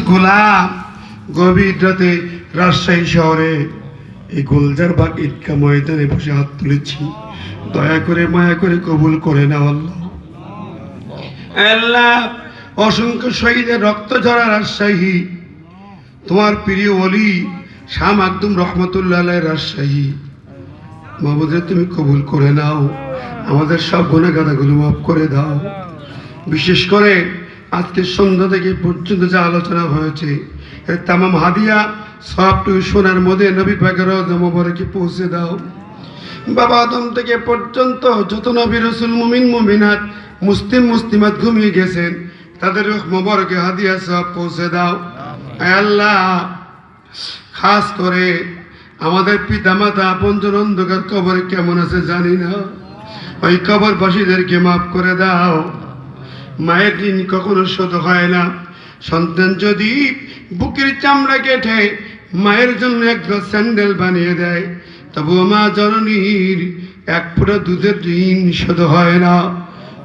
গোলাম গভীর রাতে রাজশাহী শহরে এই গুলজার বাগ ঈদগাহ ময়দানে বসে হাত তুলেছি। দয়া করে মায়া করে কবুল করে নাও আল্লাহ। আল্লাহ, অসংখ্য শহীদের রক্ত ঝরা রাজশাহী, তোমার প্রিয় ওলি শাহ মাকদুম রহমতুল্লাহ আলাইহির রাজশাহী, মাহবুদের তুমি কবুল করে নাও। আমাদের সব গুনাহগারগুলো মাফ করে দাও। বিশেষ করে আজকে সন্ধ্যা থেকে পর্যন্ত যা আলোচনা হয়েছে এর তামাম হাদিয়া সবটু সোনার মধ্যে নবী পাকের রওজা মোবারকে পৌঁছে দাও। বাবা আদম থেকে পর্যন্ত যত নবী রাসূল মুমিন মুমিনাত মুসলিম মুসলিমাত ঘুমিয়ে গেছেন তাদের রূহ মোবারকে হাদিয়া সব পৌঁছে দাও। আয় আল্লাহ, খাস করে আমাদের পিতামাতা আপনজন অন্ধকার কবরে কেমন আছে জানি না, ওই কবরবাসীদেরকে মাফ করে দাও। মায়ের ঋণ কখনো শোধ হয় না। সন্তান যদি বুকের চামড়া কেটে মায়ের জন্য একদল স্যান্ডেল বানিয়ে দেয়, তবুও মা জননীর এক ফোঁটা দুধের ঋণ শোধ হয় না।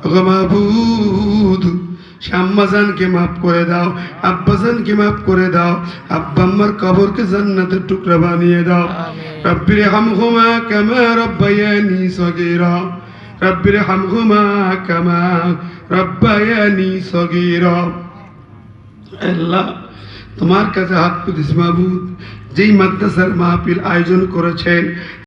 ওগো মাবুদ, আম্মাজানকে মাফ করে দাও, আব্বাজানকে মাফ করে দাও, আব্বা আম্মার কবরকে জান্নাতের টুকরা বানিয়ে দাও। রব্বির হামহুমা কামা রব্বায়ানি সগীরা, রব্বির হামহুমা কামা রব্বায়ানি সগীরা। আল্লাহ, তোমার কাছে হাত পেতেছি মাবুদ, যেই মাদ্রাসার মাহফিল আয়োজন করেছেন